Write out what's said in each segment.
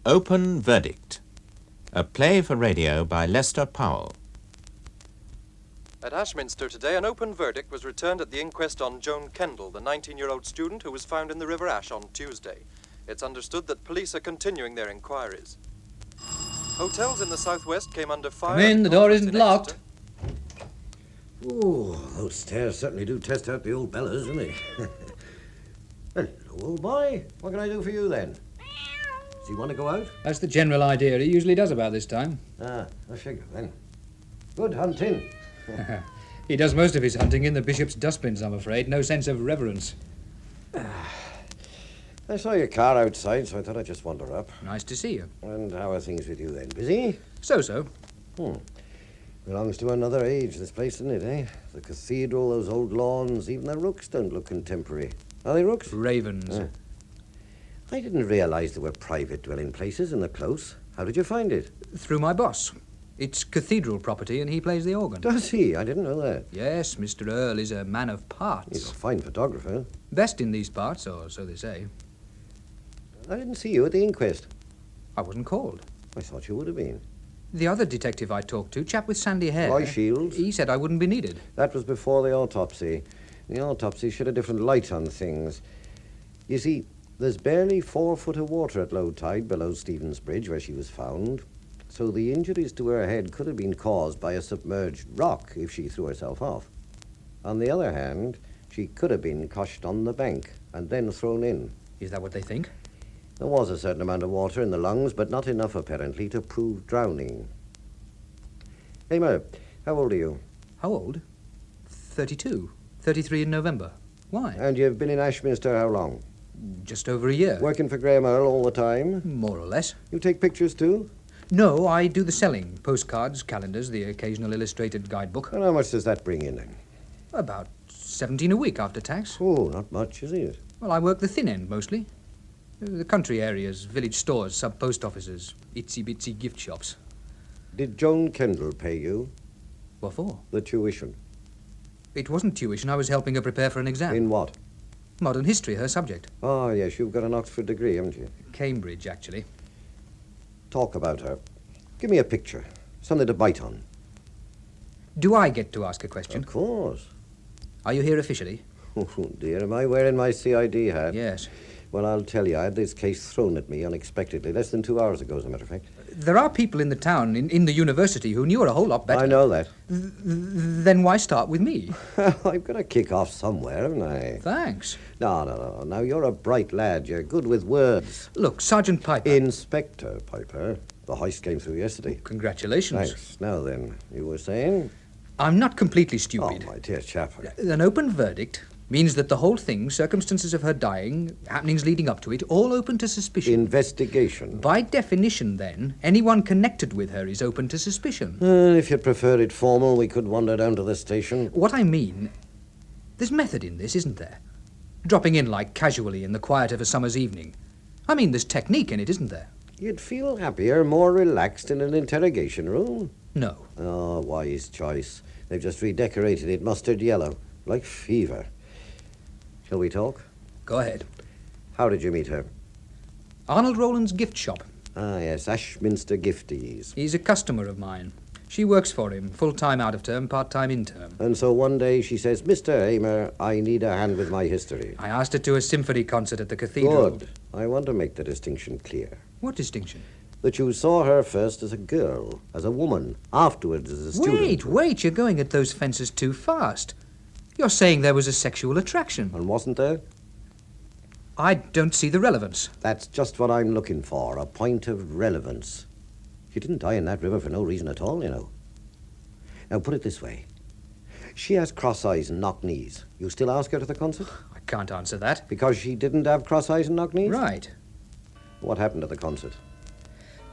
Open Verdict, a play for radio by Lester Powell. At Ashminster today, an open verdict was returned at the inquest on Joan Kendal, the 19-year-old student who was found in the River Ash on Tuesday. It's understood that police are continuing their inquiries. Hotels in the southwest came under fire. Come in, the door isn't locked. Oh, those stairs certainly do test out the old bellows, don't they? Hello, old boy. What can I do for you, then? Does he want to go out? That's the general idea. He usually does about this time. Ah, I figure, then. Good hunting. He does most of his hunting in the bishop's dustbins, I'm afraid. No sense of reverence. I saw your car outside, so I thought I'd just wander up. Nice to see you. And how are things with you, then? Busy? So-so. Belongs to another age, this place, doesn't it, eh? The cathedral, those old lawns, even the rooks don't look contemporary. Are they rooks? Ravens. I didn't realize there were private dwelling places in the close. How did you find it? Through my boss. It's cathedral property, and he plays the organ. Does he? I didn't know that. Yes, Mr. Earle is a man of parts. He's a fine photographer. Best in these parts, or so they say. I didn't see you at the inquest. I wasn't called. I thought you would have been. The other detective I talked to, chap with sandy hair... Roy Shields? He said I wouldn't be needed. That was before the autopsy. The autopsy shed a different light on things. You see, there's barely 4 foot of water at low tide below Stevens Bridge where she was found. So the injuries to her head could have been caused by a submerged rock if she threw herself off. On the other hand, she could have been crushed on the bank and then thrown in. Is that what they think? There was a certain amount of water in the lungs, but not enough, apparently, to prove drowning. Hamer, how old are you? How old? 32. 33 in November. Why? And you've been in Ashminster how long? Just over a year. Working for Graham Earle all the time? More or less. You take pictures, too? No, I do the selling. Postcards, calendars, the occasional illustrated guidebook. And how much does that bring in, then? About 17 a week after tax. Oh, not much, is it? Well, I work the thin end, mostly. The country areas, village stores, sub-post offices, itsy-bitsy gift shops. Did Joan Kendal pay you? What for? The tuition. It wasn't tuition. I was helping her prepare for an exam. In what? Modern history, her subject. Oh, yes, you've got an Oxford degree, haven't you? Cambridge, actually. Talk about her. Give me a picture. Something to bite on. Do I get to ask a question? Of course. Are you here officially? Oh, dear, am I wearing my CID hat? Yes. Well, I'll tell you, I had this case thrown at me unexpectedly, less than 2 hours ago, as a matter of fact. There are people in the town, in the university, who knew her a whole lot better. I know that. Then why start with me? I've got to kick off somewhere, haven't I? Thanks. No. Now, you're a bright lad. You're good with words. Look, Sergeant Piper. Inspector Piper. The heist came through yesterday. Congratulations. Thanks. Now then, you were saying? I'm not completely stupid. Oh, my dear chap. An open verdict means that the whole thing, circumstances of her dying, happenings leading up to it, all open to suspicion. Investigation. By definition, then, anyone connected with her is open to suspicion. If you'd prefer it formal, we could wander down to the station. What I mean, there's method in this, isn't there? Dropping in like casually in the quiet of a summer's evening. I mean, there's technique in it, isn't there? You'd feel happier, more relaxed in an interrogation room. No. Oh, wise choice. They've just redecorated it mustard yellow, like fever. Shall we talk? Go ahead. How did you meet her? Arnold Roland's gift shop. Ah, yes, Ashminster Gifties. He's a customer of mine. She works for him, full-time out of term, part-time in term. And so one day she says, Mr. Hamer, I need a hand with my history. I asked her to a symphony concert at the cathedral. Good. I want to make the distinction clear. What distinction? That you saw her first as a girl, as a woman, afterwards as a student. Wait, you're going at those fences too fast. You're saying there was a sexual attraction. And wasn't there? I don't see the relevance. That's just what I'm looking for, a point of relevance. She didn't die in that river for no reason at all, you know. Now, put it this way. She has cross eyes and knock knees. You still ask her to the concert? I can't answer that. Because she didn't have cross eyes and knock knees? Right. What happened at the concert?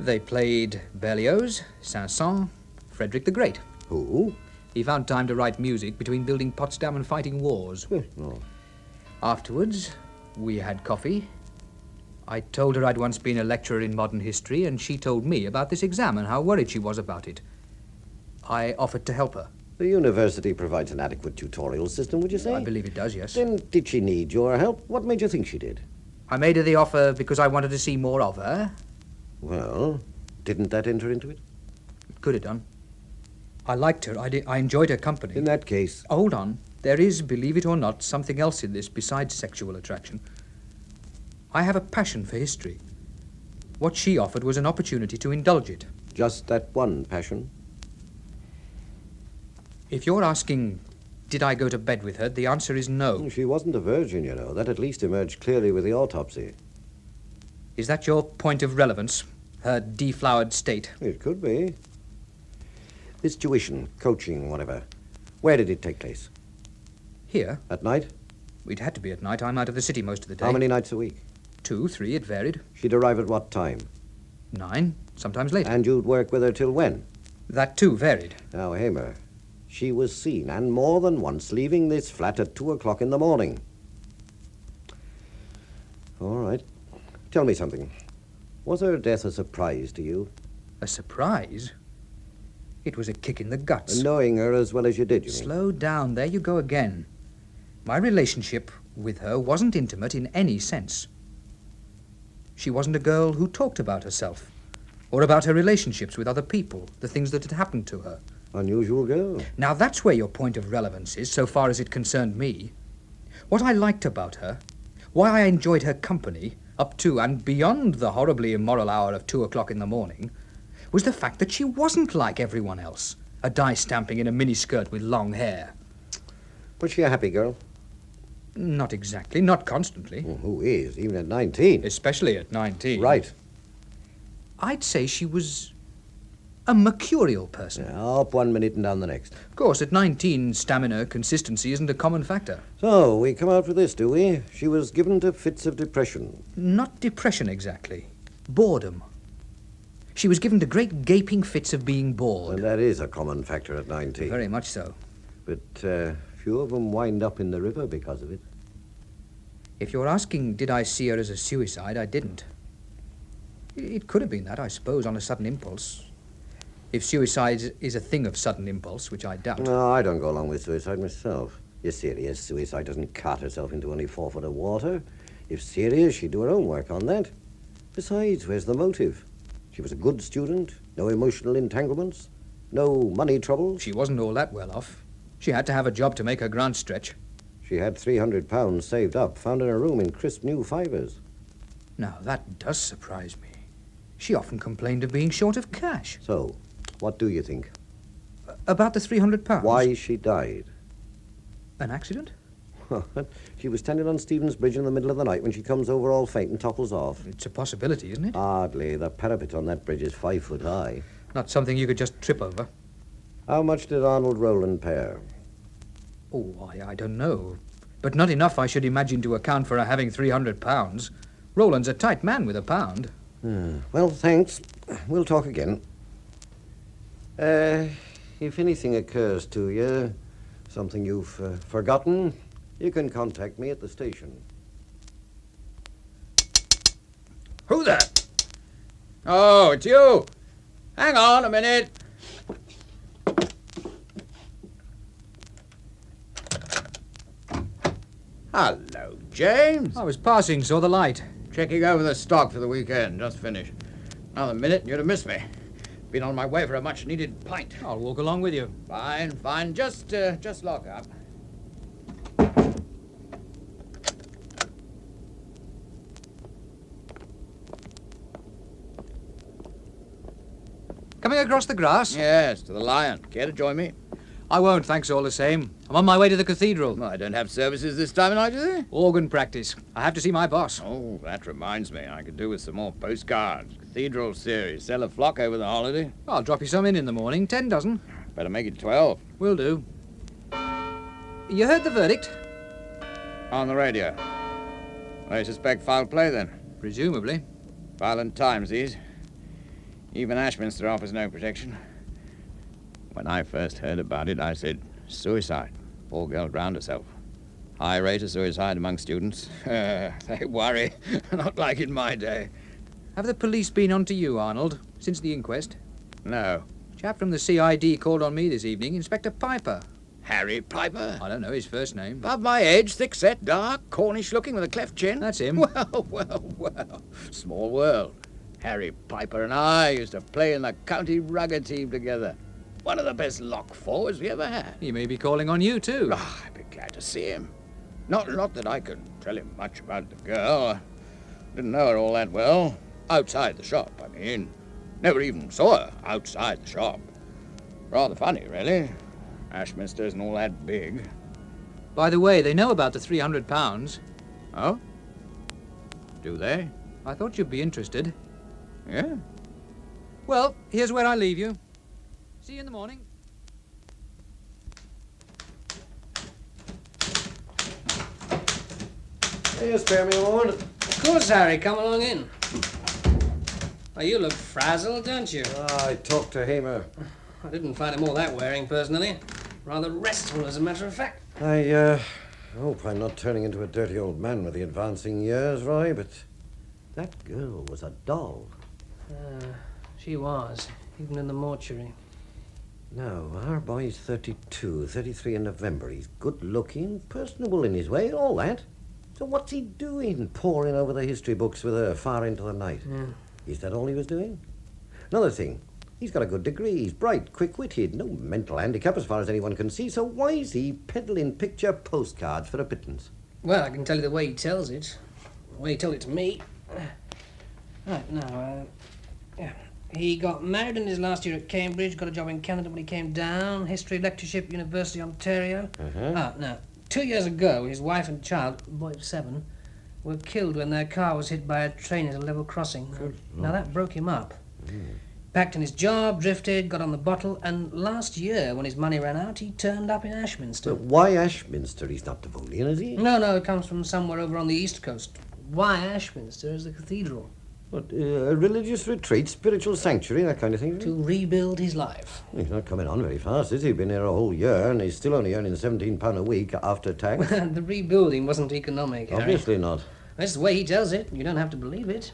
They played Berlioz, Saint-Saëns, Frederick the Great. Who? He found time to write music between building Potsdam and fighting wars. No. Afterwards, we had coffee. I told her I'd once been a lecturer in modern history, and she told me about this exam and how worried she was about it. I offered to help her. The university provides an adequate tutorial system, would you say? I believe it does, yes. Then did she need your help? What made you think she did? I made her the offer because I wanted to see more of her, Well, didn't that enter into it? It could have done. I liked her. I enjoyed her company. In that case... Hold on. There is, believe it or not, something else in this besides sexual attraction. I have a passion for history. What she offered was an opportunity to indulge it. Just that one passion? If you're asking, did I go to bed with her, the answer is no. She wasn't a virgin, you know. That at least emerged clearly with the autopsy. Is that your point of relevance? Her deflowered state? It could be. This tuition, coaching, whatever, where did it take place? Here? At night? It had to be at night. I'm out of the city most of the day. How many nights a week? 2, 3, it varied. She'd arrive at what time? 9, sometimes later. And you'd work with her till when? That too varied. Now, Hamer, she was seen, and more than once, leaving this flat at 2 o'clock in the morning. All right. Tell me something. Was her death a surprise to you? A surprise? It was a kick in the guts. And knowing her as well as you did, you mean? Slow down. There you go again. My relationship with her wasn't intimate in any sense. She wasn't a girl who talked about herself or about her relationships with other people, the things that had happened to her. Unusual girl. Now, that's where your point of relevance is, so far as it concerned me. What I liked about her, why I enjoyed her company, up to and beyond the horribly immoral hour of 2 o'clock in the morning, was the fact that she wasn't like everyone else, a die-stamping in a miniskirt with long hair. Was she a happy girl? Not exactly, not constantly. Well, who is, even at 19? Especially at 19. Right. I'd say she was a mercurial person. Yeah, up 1 minute and down the next. Of course, at 19, stamina, consistency isn't a common factor. So, we come out for this, do we? She was given to fits of depression. Not depression exactly. Boredom. She was given to great gaping fits of being bored. And that is a common factor at 19. Very much so. But few of them wind up in the river because of it. If you're asking, did I see her as a suicide, I didn't. It could have been that, I suppose, on a sudden impulse. If suicide is a thing of sudden impulse, which I doubt. No, I don't go along with suicide myself. You're serious. Suicide doesn't cart herself into only 4 foot of water. If serious, she'd do her own work on that. Besides, where's the motive? She was a good student, no emotional entanglements, no money troubles. She wasn't all that well off. She had to have a job to make her grant stretch. She had £300 saved up, found in her room in crisp new fivers. Now, that does surprise me. She often complained of being short of cash. So, what do you think? About the £300? Why she died? An accident? She was standing on Stephen's Bridge in the middle of the night when she comes over all faint and topples off. It's a possibility, isn't it? Hardly. The parapet on that bridge is 5 foot high. Not something you could just trip over. How much did Arnold Roland pay her? Oh, I don't know. But not enough, I should imagine, to account for her having £300. Roland's a tight man with £1. Well, thanks. We'll talk again. If anything occurs to you, something you've forgotten, you can contact me at the station. Who there? Oh, it's you. Hang on a minute. Hello, James. I was passing, saw the light. Checking over the stock for the weekend. Just finished. Another minute and you'd have missed me. Been on my way for a much-needed pint. I'll walk along with you. Fine, fine. Just lock up. Coming across the grass? Yes, to the Lion. Care to join me? I won't, thanks all the same. I'm on my way to the cathedral. Well, I don't have services this time of night, do they? Organ practice. I have to see my boss. Oh, that reminds me. I could do with some more postcards. Cathedral series. Sell a flock over the holiday. I'll drop you some in the morning. 10 dozen. Better make it 12. Will do. You heard the verdict? On the radio. I suspect foul play, then. Presumably. Violent times, these. Even Ashminster offers no protection. When I first heard about it, I said, suicide. Poor girl drowned herself. High rate of suicide among students. They worry. Not like in my day. Have the police been on to you, Arnold, since the inquest? No. Chap from the CID called on me this evening, Inspector Piper. Harry Piper? I don't know his first name. Above my age, thick-set, dark, Cornish-looking with a cleft chin. That's him. Well. Small world. Harry Piper and I used to play in the county rugger team together. One of the best lock forwards we ever had. He may be calling on you, too. Ah, I'd be glad to see him. Not that I can tell him much about the girl. I didn't know her all that well. Outside the shop, I mean. Never even saw her outside the shop. Rather funny, really. Ashminster isn't all that big. By the way, they know about the £300. Oh? Do they? I thought you'd be interested. Yeah. Well, here's where I leave you. See you in the morning. Hey, you spare me a moment? Of course, Harry. Come along in. Oh, you look frazzled, don't you? I talked to Hamer. I didn't find him all that wearing, personally. Rather restful, as a matter of fact. I hope I'm not turning into a dirty old man with the advancing years, Roy, but that girl was a doll. She was, even in the mortuary. Now, our boy's 32, 33 in November. He's good-looking, personable in his way, all that. So what's he doing, poring over the history books with her far into the night? Yeah. Is that all he was doing? Another thing, he's got a good degree, he's bright, quick-witted, no mental handicap as far as anyone can see, so why is he peddling picture postcards for a pittance? Well, I can tell you the way he tells it. The way he told it to me. Right, now, yeah. He got married in his last year at Cambridge, got a job in Canada when he came down, history lectureship, University of Ontario. Now, 2 years ago, his wife and child, a boy of 7, were killed when their car was hit by a train at a level crossing. Now, that broke him up. Packed in his job, drifted, got on the bottle, and last year, when his money ran out, he turned up in Ashminster. But why Ashminster? He's not Devonian, is he? No, it comes from somewhere over on the east coast. Why Ashminster is the cathedral. What, a religious retreat, spiritual sanctuary, that kind of thing? To rebuild his life. He's not coming on very fast, is he? Been here a whole year, and he's still only earning £17 a week after tax. The rebuilding wasn't economic, Harry. Obviously not. That's the way he tells it. You don't have to believe it.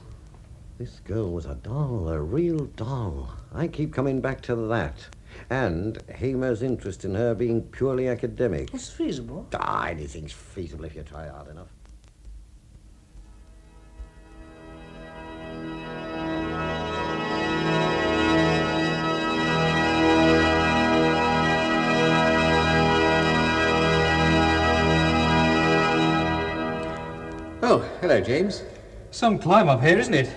This girl was a doll, a real doll. I keep coming back to that. And Hamer's interest in her being purely academic. It's feasible. Anything's feasible if you try hard enough. Oh, hello, James. Some climb up here, isn't it?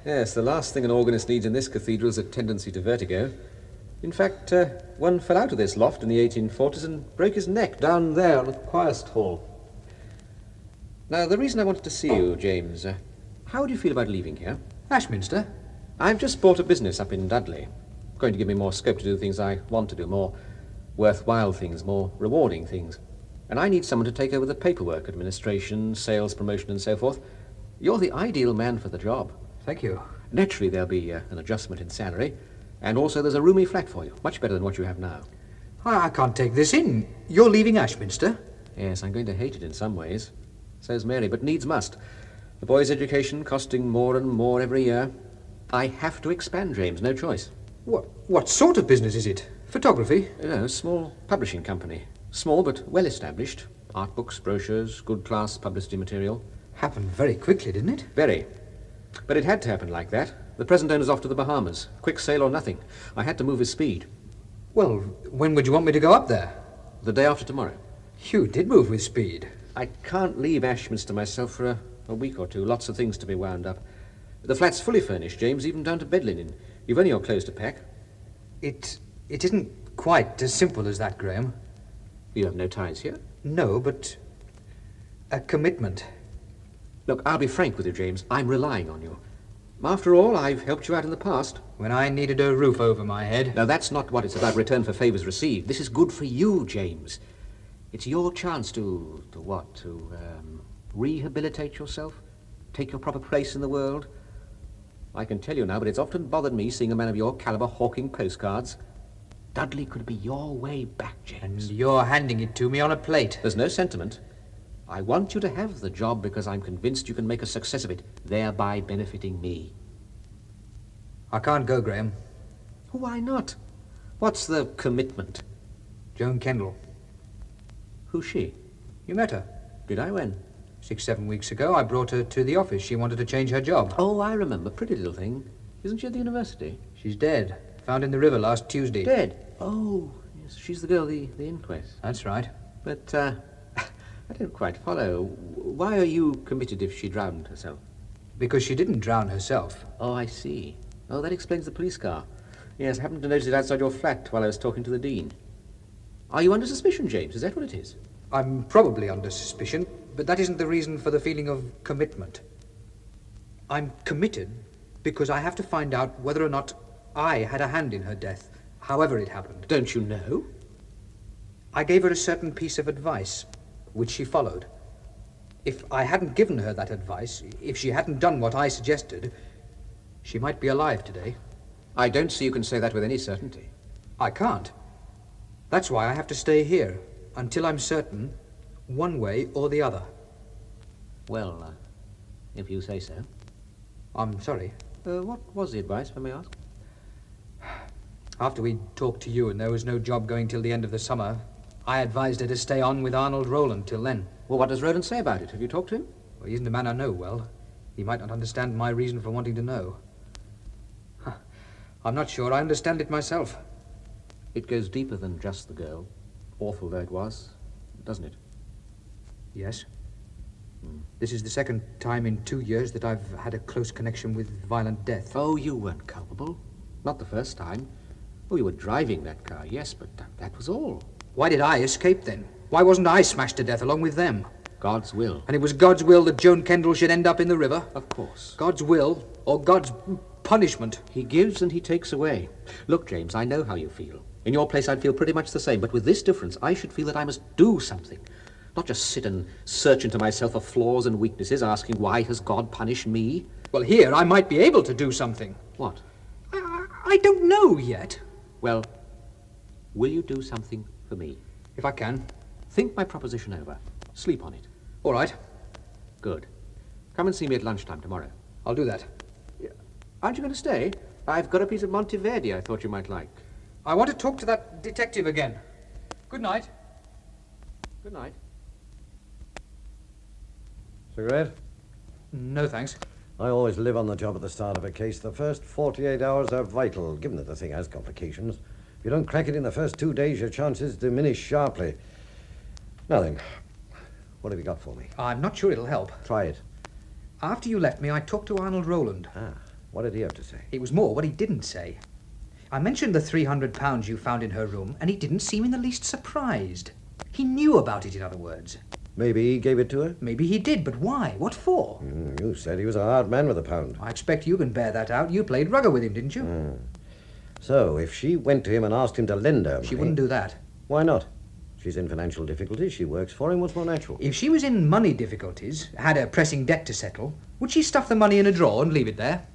Yes, the last thing an organist needs in this cathedral is a tendency to vertigo. In fact, one fell out of this loft in the 1840s and broke his neck down there on the choir stall. Now, the reason I wanted to see you, James, how do you feel about leaving here? Ashminster? I've just bought a business up in Dudley. Going to give me more scope to do things I want to do, more worthwhile things, more rewarding things. And I need someone to take over the paperwork, administration, sales, promotion, and so forth. You're the ideal man for the job. Thank you. Naturally, there'll be an adjustment in salary, and also there's a roomy flat for you, much better than what you have now. I can't take this in. You're leaving Ashminster? Yes, I'm going to hate it in some ways. So's Mary, but needs must. The boy's education costing more and more every year. I have to expand, James, no choice. What sort of business is it? Photography? No, a small publishing company. Small, but well-established. Art books, brochures, good-class publicity material. Happened very quickly, didn't it? Very. But it had to happen like that. The present owner's off to the Bahamas. Quick sale or nothing. I had to move with speed. Well, when would you want me to go up there? The day after tomorrow. You did move with speed. I can't leave Ashminster myself for a week or two. Lots of things to be wound up. The flat's fully furnished, James, even down to bed linen. You've only your clothes to pack. It isn't quite as simple as that, Graham. You have no ties here? No, but a commitment. Look, I'll be frank with you, James. I'm relying on you. After all, I've helped you out in the past. When I needed a roof over my head. Now, that's not what it's about, return for favours received. This is good for you, James. It's your chance to rehabilitate yourself? Take your proper place in the world? I can tell you now, but it's often bothered me seeing a man of your calibre hawking postcards. Dudley could be your way back, James. And you're handing it to me on a plate. There's no sentiment. I want you to have the job because I'm convinced you can make a success of it, thereby benefiting me. I can't go, Graham. Why not? What's the commitment? Joan Kendal. Who's she? You met her. Did I? When? 6, 7 weeks ago, I brought her to the office. She wanted to change her job. Oh, I remember. Pretty little thing. Isn't she at the university? She's dead. Found in the river last Tuesday. Dead? Oh, yes, she's the girl, the inquest. That's right. But, I don't quite follow. Why are you committed if she drowned herself? Because she didn't drown herself. Oh, I see. Oh, that explains the police car. Yes, I happened to notice it outside your flat while I was talking to the Dean. Are you under suspicion, James? Is that what it is? I'm probably under suspicion, but that isn't the reason for the feeling of commitment. I'm committed because I have to find out whether or not I had a hand in her death, however it happened. Don't you know? I gave her a certain piece of advice, which she followed. If I hadn't given her that advice, if she hadn't done what I suggested, she might be alive today. I don't see you can say that with any certainty. I can't. That's why I have to stay here, until I'm certain, one way or the other. Well, if you say so. I'm sorry. What was the advice, if I may ask? After we talked to you and there was no job going till the end of the summer, I advised her to stay on with Arnold Roland till then. Well, what does Roland say about it? Have you talked to him? Well, he isn't a man I know well. He might not understand my reason for wanting to know. I'm not sure I understand it myself. It goes deeper than just the girl, awful though it was, doesn't it? Yes. This is the second time in 2 years that I've had a close connection with violent death. Oh, you weren't culpable. Not the first time. Oh, you were driving that car, yes, but that was all. Why did I escape then? Why wasn't I smashed to death along with them? God's will. And it was God's will that Joan Kendal should end up in the river? Of course. God's will, or God's punishment. He gives and he takes away. Look, James, I know how you feel. In your place, I'd feel pretty much the same, but with this difference, I should feel that I must do something. Not just sit and search into myself for flaws and weaknesses, asking why has God punished me? Well, here I might be able to do something. What? I don't know yet. Well, will you do something for me? If I can. Think my proposition over. Sleep on it. All right. Good. Come and see me at lunchtime tomorrow. I'll do that. Aren't you going to stay? I've got a piece of Monteverdi I thought you might like. I want to talk to that detective again. Good night. Good night. Cigarette? No, thanks. I always live on the job at the start of a case. The first 48 hours are vital, given that the thing has complications. If you don't crack it in the first 2 days, your chances diminish sharply. Now then, what have you got for me? I'm not sure it'll help. Try it. After you left me, I talked to Arnold Roland. What did he have to say? It was more what he didn't say. I mentioned the £300 you found in her room, and he didn't seem in the least surprised. He knew about it, in other words. Maybe he gave it to her? Maybe he did, but why? What for? You said he was a hard man with a pound. I expect you can bear that out. You played rugger with him, didn't you? So, if she went to him and asked him to lend her She money- wouldn't do that. Why not? She's in financial difficulties. She works for him. What's more natural? If she was in money difficulties, had a pressing debt to settle, would she stuff the money in a drawer and leave it there?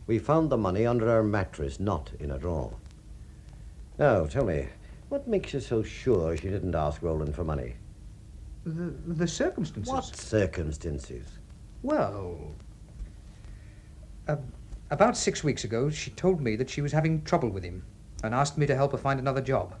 We found the money under her mattress, not in a drawer. Now, tell me, what makes you so sure she didn't ask Roland for money? The circumstances. What circumstances? Well, about 6 weeks ago, she told me that she was having trouble with him and asked me to help her find another job.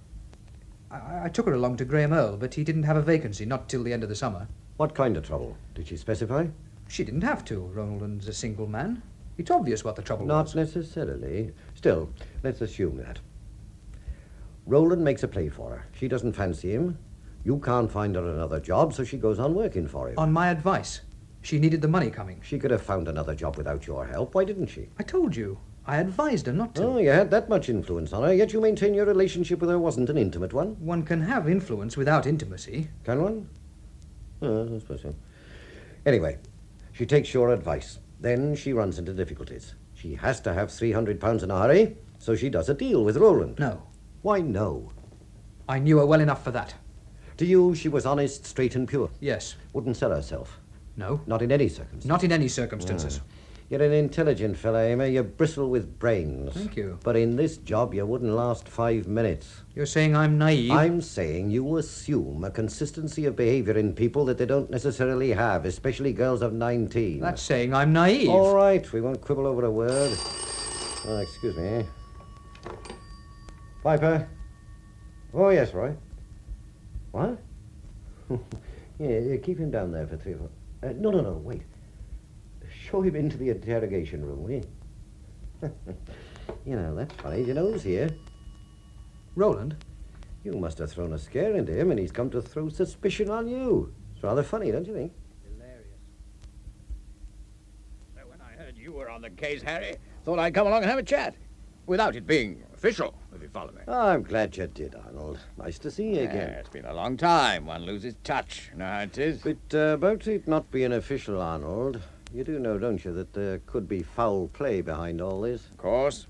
I took her along to Earle, but he didn't have a vacancy, not till the end of the summer. What kind of trouble? Did she specify? She didn't have to. Roland's a single man. It's obvious what the trouble was. Not necessarily. Still, let's assume that. Roland makes a play for her. She doesn't fancy him. You can't find her another job, so she goes on working for him. On my advice. She needed the money coming. She could have found another job without your help. Why didn't she? I told you. I advised her not to. Oh, you had that much influence on her, yet you maintain your relationship with her wasn't an intimate one. One can have influence without intimacy. Can one? I suppose so. Anyway, she takes your advice. Then she runs into difficulties. She has to have £300 in a hurry, so she does a deal with Roland. No. Why no? I knew her well enough for that. To you, she was honest, straight and pure. Yes. Wouldn't sell herself. No. Not in any circumstance. Not in any circumstances. You're an intelligent fella, Amy. You bristle with brains. Thank you. But in this job, you wouldn't last 5 minutes. You're saying I'm naive? I'm saying you assume a consistency of behavior in people that they don't necessarily have, especially girls of 19. That's saying I'm naive. All right, we won't quibble over a word. Excuse me. Piper? Oh, yes, Roy. What? Yeah, keep him down there for 3 or 4... No, wait. Show him into the interrogation room, will you? You know, that's funny. You know who's here? Roland? You must have thrown a scare into him, and he's come to throw suspicion on you. It's rather funny, don't you think? Hilarious. So when I heard you were on the case, Harry, thought I'd come along and have a chat. Without it being official, if you follow me. Oh, I'm glad you did, Arnold. Nice to see you again. It's been a long time. One loses touch. You know how it is? But about it not being official, Arnold, you do know, don't you, that there could be foul play behind all this? Of course.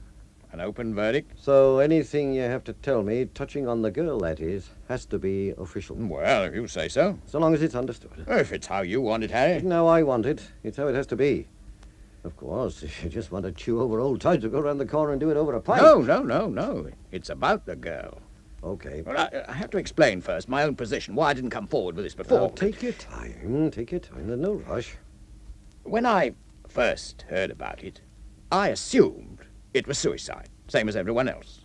An open verdict. So anything you have to tell me, touching on the girl, that is, has to be official. Well, if you say so. So long as it's understood. If it's how you want it, Harry. Isn't how I want it. It's how it has to be. Of course, if you just want to chew over old tides, we'll go round the corner and do it over a pipe. No. It's about the girl. Okay. Well, I have to explain first my own position, why I didn't come forward with this before. Now, take your time. There's no rush. When I first heard about it, I assumed it was suicide, same as everyone else.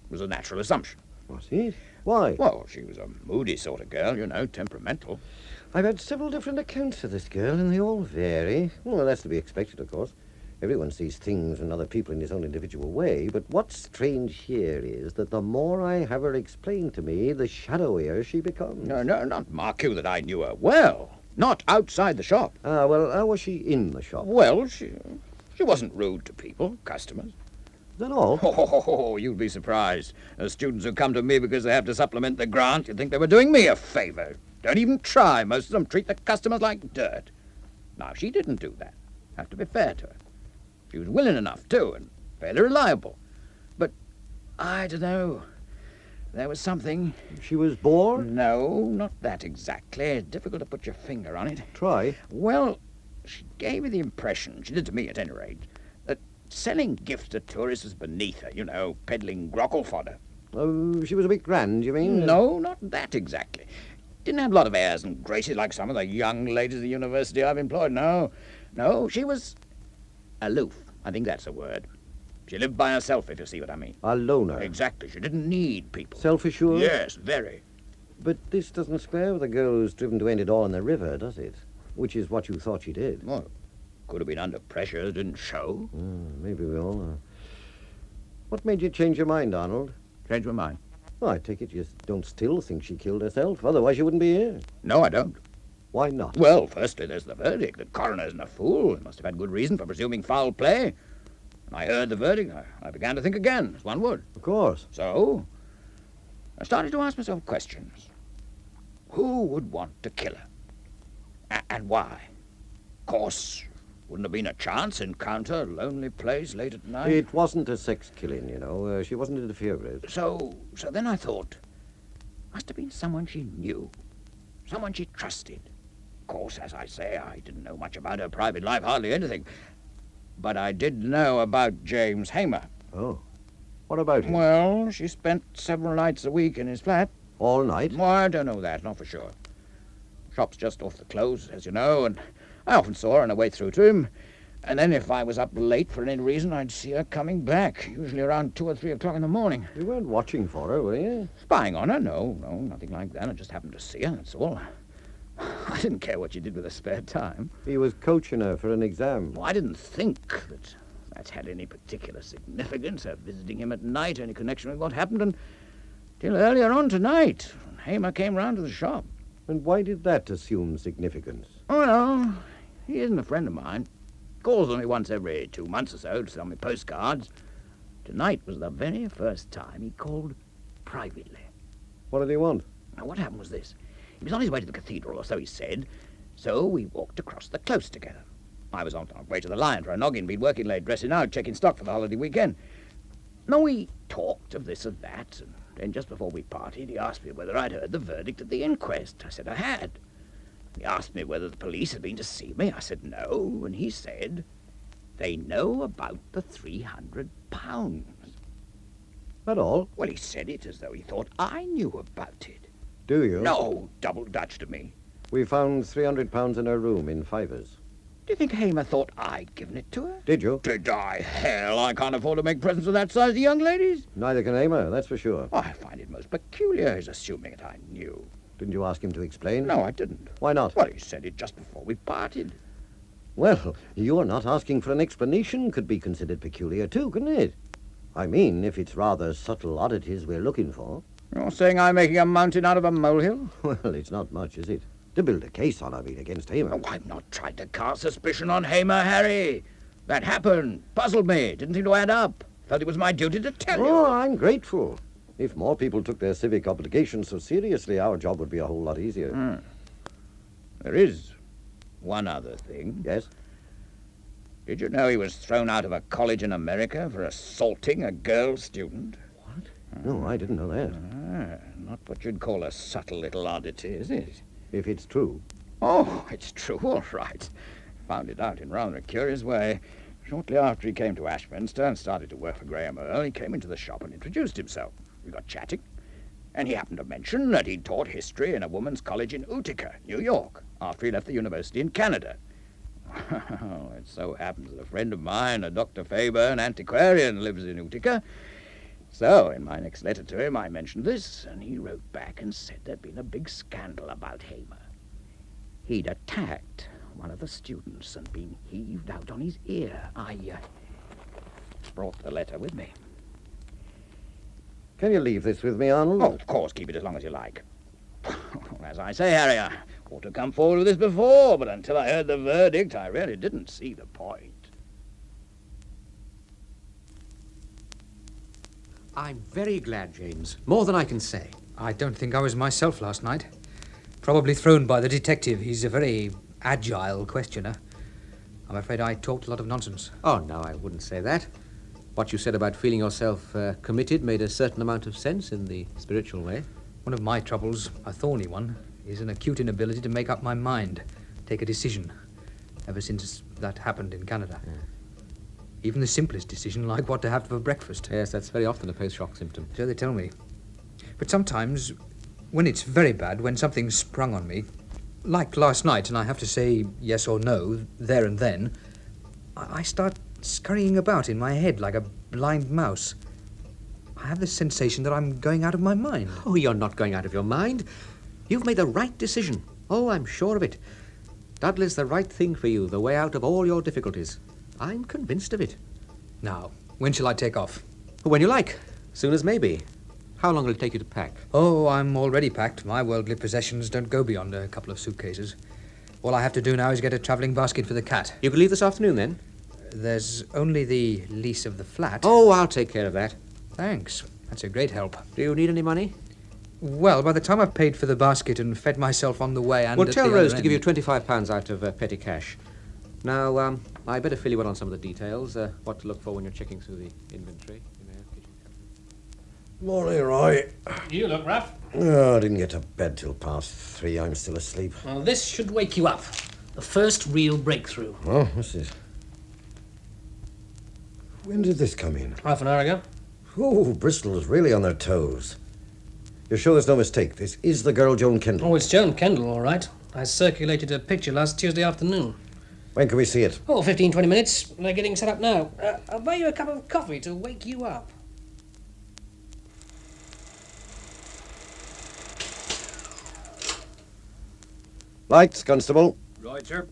It was a natural assumption. Was it? Why? Well, she was a moody sort of girl, you know, temperamental. I've had several different accounts of this girl, and they all vary. Well, that's to be expected, of course. Everyone sees things and other people in his own individual way, but what's strange here is that the more I have her explained to me, the shadowier she becomes. No, not mark you that I knew her well. Not outside the shop. Ah, well, how was she in the shop? Well, she wasn't rude to people, customers. Is that all? Oh, you'd be surprised. The students who come to me because they have to supplement the grant, you'd think they were doing me a favor. Don't even try. Most of them treat the customers like dirt. Now, she didn't do that. Have to be fair to her. She was willing enough, too, and fairly reliable. But, I don't know. There was something. She was bored? No, not that exactly. Difficult to put your finger on it. Try. Well, she gave me the impression, she did to me at any rate, that selling gifts to tourists was beneath her, you know, peddling grockle fodder. Oh, she was a bit grand, you mean? No, not that exactly. Didn't have a lot of airs and graces like some of the young ladies at the university I've employed. No, she was aloof. I think that's the word. She lived by herself, if you see what I mean. A loner. Exactly. She didn't need people. Self-assured? Yes, very. But this doesn't square with a girl who's driven to end it all in the river, does it? Which is what you thought she did. Well, could have been under pressure, didn't show. Maybe we all are. What made you change your mind, Arnold? Change my mind. Well, I take it you don't still think she killed herself. Otherwise you wouldn't be here. No, I don't. Why not? Well, firstly, there's the verdict. The coroner isn't a fool. He must have had good reason for presuming foul play. When I heard the verdict, I began to think again, as one would. Of course. So, I started to ask myself questions. Who would want to kill her? And why? Of course, wouldn't have been a chance encounter, lonely place, late at night. It wasn't a sex killing, you know. She wasn't interfered with. So then I thought, must have been someone she knew, someone she trusted. Of course, as I say, I didn't know much about her private life, hardly anything. But I did know about James Hamer. Oh. What about him? Well, she spent several nights a week in his flat. All night? Well, I don't know that, not for sure. Shop's just off the close, as you know, and I often saw her on her way through to him. And then if I was up late for any reason, I'd see her coming back, usually around 2 or 3 o'clock in the morning. You weren't watching for her, were you? Spying on her? No, nothing like that. I just happened to see her, that's all. I didn't care what she did with her spare time. He was coaching her for an exam. Well, I didn't think that had any particular significance, her visiting him at night, any connection with what happened, until earlier on tonight, when Hamer came round to the shop. And why did that assume significance? Oh, no, he isn't a friend of mine. Calls on me once every 2 months or so to sell me postcards. Tonight was the very first time he called privately. What did he want? Now, what happened was this. He was on his way to the cathedral, or so he said, so we walked across the close together. I was on our way to the Lion for a noggin, been working late, dressing out, checking stock for the holiday weekend. Now, we talked of this and that, and then just before we parted, he asked me whether I'd heard the verdict at the inquest. I said I had. He asked me whether the police had been to see me. I said no, and he said, they know about the £300. That all? Well, he said it as though he thought I knew about it. Do you? No, double Dutch to me. We found £300 in her room in fivers. Do you think Hamer thought I'd given it to her? Did you? Did I? Hell, I can't afford to make presents of that size to young ladies. Neither can Hamer, that's for sure. I find it most peculiar his assuming that I knew. Didn't you ask him to explain? No, I didn't. Why not? Well, he said it just before we parted. Well, your not asking for an explanation could be considered peculiar too, couldn't it? I mean, if it's rather subtle oddities we're looking for. You're saying I'm making a mountain out of a molehill? Well, it's not much, is it? To build a case on, I mean, against Hamer. Oh, I've not tried to cast suspicion on Hamer, Harry. That happened. Puzzled me. Didn't seem to add up. Felt it was my duty to tell you. Oh, I'm grateful. If more people took their civic obligations so seriously, our job would be a whole lot easier. There is one other thing. Yes? Did you know he was thrown out of a college in America for assaulting a girl student? No, I didn't know that. Not what you'd call a subtle little oddity, is it? If it's true. Oh, it's true, all right. Found it out in rather a curious way. Shortly after he came to Ashminster and started to work for Graham Earle, he came into the shop and introduced himself. We got chatting, and he happened to mention that he'd taught history in a woman's college in Utica, New York, after he left the university in Canada. It so happens that a friend of mine, a Dr. Faber, an antiquarian, lives in Utica. So, in my next letter to him, I mentioned this, and he wrote back and said there'd been a big scandal about Hamer. He'd attacked one of the students and been heaved out on his ear. I brought the letter with me. Can you leave this with me, Arnold? Oh, of course, keep it as long as you like. As I say, Harry, I ought to come forward with this before, but until I heard the verdict, I really didn't see the point. I'm very glad, James. More than I can say. I don't think I was myself last night. Probably thrown by the detective. He's a very agile questioner. I'm afraid I talked a lot of nonsense. Oh, no, I wouldn't say that. What you said about feeling yourself committed made a certain amount of sense in the spiritual way. One of my troubles, a thorny one, is an acute inability to make up my mind, take a decision, ever since that happened in Canada. Yeah. Even the simplest decision, like what to have for breakfast. Yes, that's very often a post-shock symptom. So they tell me. But sometimes, when it's very bad, when something's sprung on me, like last night, and I have to say yes or no, there and then, I start scurrying about in my head like a blind mouse. I have the sensation that I'm going out of my mind. Oh, you're not going out of your mind. You've made the right decision. Oh, I'm sure of it. Dudley's the right thing for you, the way out of all your difficulties. I'm convinced of it. Now, when shall I take off? When you like. Soon as maybe. How long will it take you to pack? Oh, I'm already packed. My worldly possessions don't go beyond a couple of suitcases. All I have to do now is get a travelling basket for the cat. You could leave this afternoon, then? There's only the lease of the flat. Oh, I'll take care of that. Thanks. That's a great help. Do you need any money? Well, by the time I've paid for the basket and fed myself on the way and... Well, at tell the Rose other to give you end- £25 out of petty cash. Now, I better fill you in on some of the details, what to look for when you're checking through the inventory. Morning, Roy. You look rough. Oh, I didn't get to bed till past 3. I'm still asleep. Well, this should wake you up. The first real breakthrough. Oh, what's this? When did this come in? Half an hour ago. Oh, Bristol's really on their toes. You're sure there's no mistake? This is the girl Joan Kendal. Oh, it's Joan Kendal, all right. I circulated her picture last Tuesday afternoon. When can we see it? Oh, 15, 20 minutes. They're getting set up now. I'll buy you a cup of coffee to wake you up. Lights, Constable. Right, sir.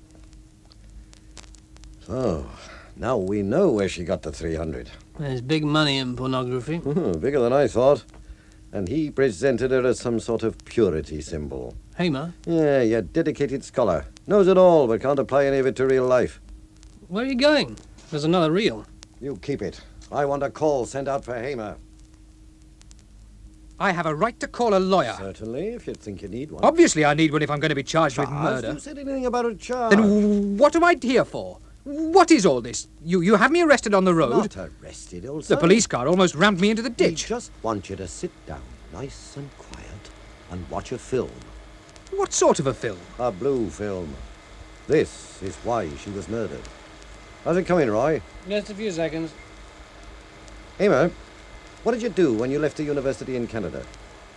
So, now we know where she got the 300. There's big money in pornography. Bigger than I thought. And he presented her as some sort of purity symbol. Hamer, Yeah, dedicated scholar. Knows it all, but can't apply any of it to real life. where are you going? There's another reel. You keep it. I want a call sent out for Hamer. I have a right to call a lawyer. Certainly, if you think you need one. Obviously I need one if I'm going to be charged with Charged? murder. Who said anything about a charge? Then what am I here for? What is all this? You have me arrested on the road. Not arrested, old The son. police car almost rammed me into the We ditch. just want you to sit down, nice and quiet, and watch a film. What sort of a film? A blue film. This is why she was murdered. How's it coming, Roy? Just a few seconds. Hamer, what did you do when you left the university in Canada?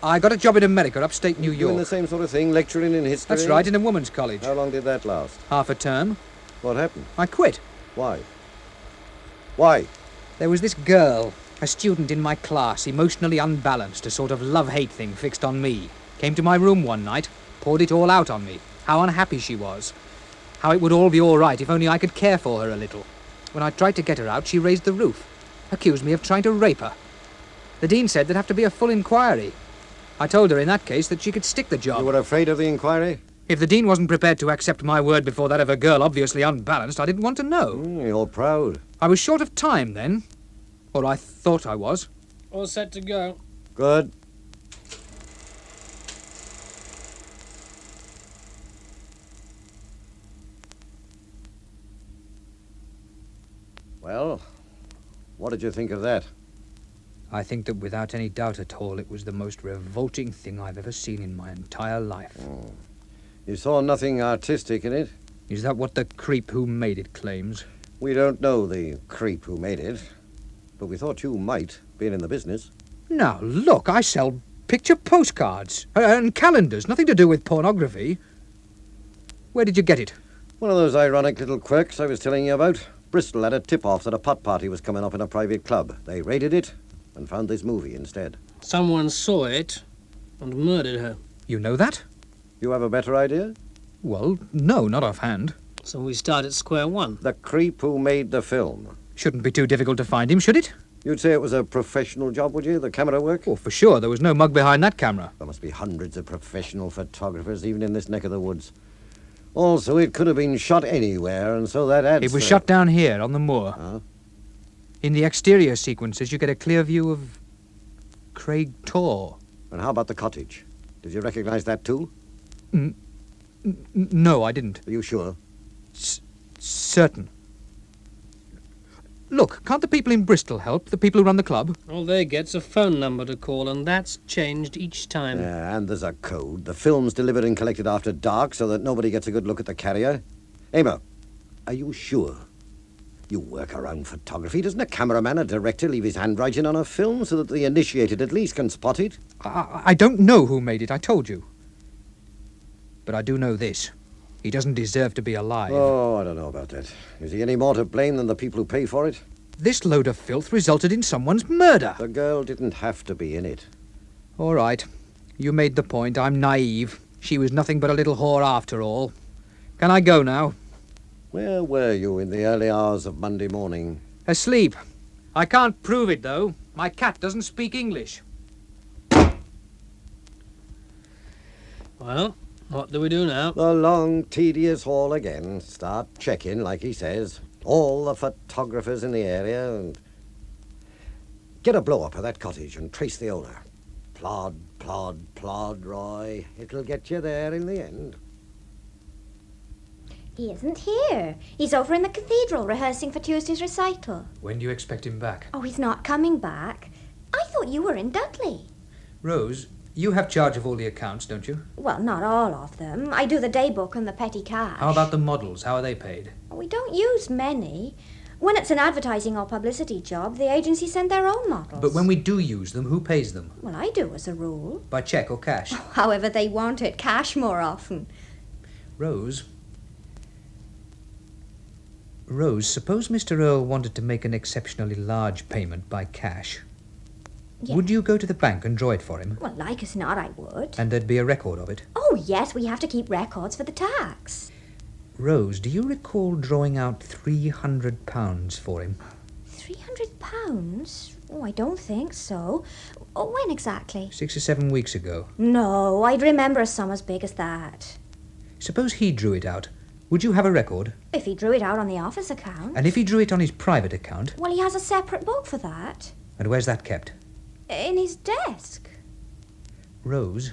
I got a job in America, upstate New Doing the York. same sort of thing, lecturing in history? That's right, in a woman's college. How long did that last? Half a term. What happened? I quit. Why? Why? There was this girl, a student in my class, emotionally unbalanced, a sort of love-hate thing fixed on me. Came to my room one night, poured it all out on me. How unhappy she was. How it would all be all right if only I could care for her a little. When I tried to get her out, she raised the roof. Accused me of trying to rape her. The Dean said there'd have to be a full inquiry. I told her in that case that she could stick the job. You were afraid of the inquiry? If the Dean wasn't prepared to accept my word before that of a girl obviously unbalanced, I didn't want to know. You're proud. I was short of time then. Or I thought I was. All set to go. Good. Well, what did you think of that? I think that without any doubt at all, it was the most revolting thing I've ever seen in my entire life. You saw nothing artistic in it? Is that what the creep who made it claims? We don't know the creep who made it, but we thought you might, being in the business. Now, look, I sell picture postcards and calendars, nothing to do with pornography. Where did you get it? One of those ironic little quirks I was telling you about. Bristol had a tip-off that a pot party was coming up in a private club. They raided it and found this movie instead. Someone saw it and murdered her. You know that? You have a better idea? Well, no, not offhand. So we start at square one. The creep who made the film. Shouldn't be too difficult to find him, should it? You'd say it was a professional job, would you? The camera work? Oh, for sure. There was no mug behind that camera. There must be hundreds of professional photographers, even in this neck of the woods. Also, it could have been shot anywhere, and so that adds... It was shot down here, on the moor. Huh? In the exterior sequences, you get a clear view of Craig Tor. And how about the cottage? Did you recognize that too? No, I didn't. Are you sure? Certain. Look, can't the people in Bristol help? The people who run the club? All they get's a phone number to call, and that's changed each time. Yeah, and there's a code. The film's delivered and collected after dark so that nobody gets a good look at the carrier. Amo, are you sure? You work around photography. Doesn't a cameraman, a director, leave his handwriting on a film so that the initiated at least can spot it? I don't know who made it, I told you. But I do know this. He doesn't deserve to be alive. Oh, I don't know about that. Is he any more to blame than the people who pay for it? This load of filth resulted in someone's murder. The girl didn't have to be in it. All right. You made the point. I'm naive. She was nothing but a little whore after all. Can I go now? Where were you in the early hours of Monday morning? Asleep. I can't prove it, though. My cat doesn't speak English. Well, what do we do now? The long, tedious haul again. Start checking, like he says. All the photographers in the area and... Get a blow-up of that cottage and trace the owner. Plod, plod, plod, Roy. It'll get you there in the end. He isn't here. He's over in the cathedral rehearsing for Tuesday's recital. When do you expect him back? Oh, he's not coming back. I thought you were in Dudley. Rose, you have charge of all the accounts, don't you? Well, not all of them. I do the day book and the petty cash. How about the models? How are they paid? We don't use many. When it's an advertising or publicity job, the agency send their own models. But when we do use them, who pays them? Well, I do as a rule. By cheque or cash? However they want it, cash more often. Rose, suppose Mr. Earle wanted to make an exceptionally large payment by cash. Yeah. Would you go to the bank and draw it for him? Well, like as not, I would. And there'd be a record of it? Oh, yes, we have to keep records for the tax. Rose, do you recall drawing out £300 for him? £300? Oh, I don't think so. Oh, when exactly? 6 or 7 weeks ago. No, I'd remember a sum as big as that. Suppose he drew it out. Would you have a record? If he drew it out on the office account. And if he drew it on his private account? Well, he has a separate book for that. And where's that kept? In his desk. Rose,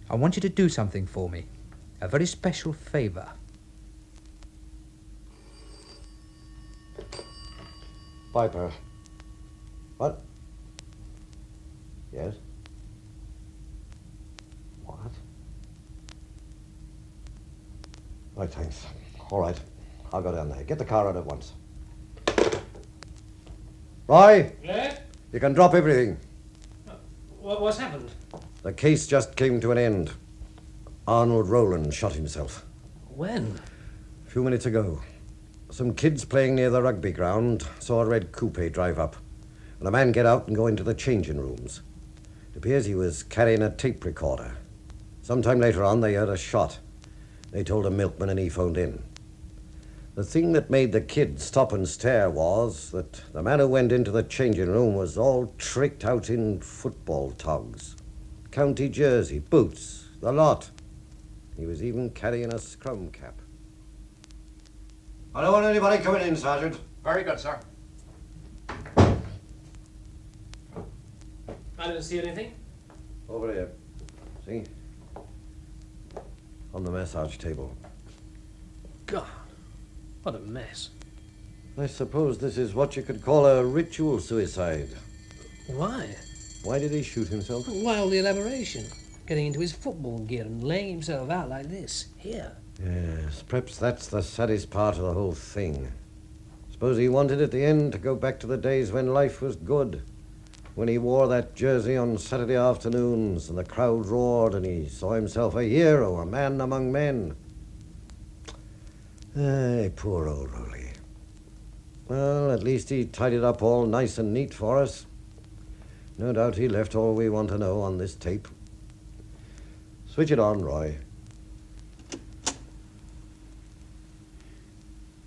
I want you to do something for me. A very special favour. Piper. What? Yes? What? Right, thanks. All right. I'll go down there. Get the car out at once. Roy! Yeah? You can drop everything. What's happened? The case just came to an end. Arnold Roland shot himself. When? A few minutes ago. Some kids playing near the rugby ground saw a red coupe drive up, and a man get out and go into the changing rooms. It appears he was carrying a tape recorder. Sometime later on, they heard a shot. They told a milkman and he phoned in. The thing that made the kid stop and stare was that the man who went into the changing room was all tricked out in football togs. County jersey, boots, the lot. He was even carrying a scrum cap. I don't want anybody coming in, Sergeant. Very good, sir. I don't see anything. Over here. See? On the massage table. God, what a mess. I suppose this is what you could call a ritual suicide. Why? Why did he shoot himself? Why all the elaboration? Getting into his football gear and laying himself out like this, here. Yes, perhaps that's the saddest part of the whole thing. Suppose he wanted at the end to go back to the days when life was good. When he wore that jersey on Saturday afternoons and the crowd roared and he saw himself a hero, a man among men. Ay, poor old Roly. Well, at least he tidied up all nice and neat for us. No doubt he left all we want to know on this tape. Switch it on, Roy.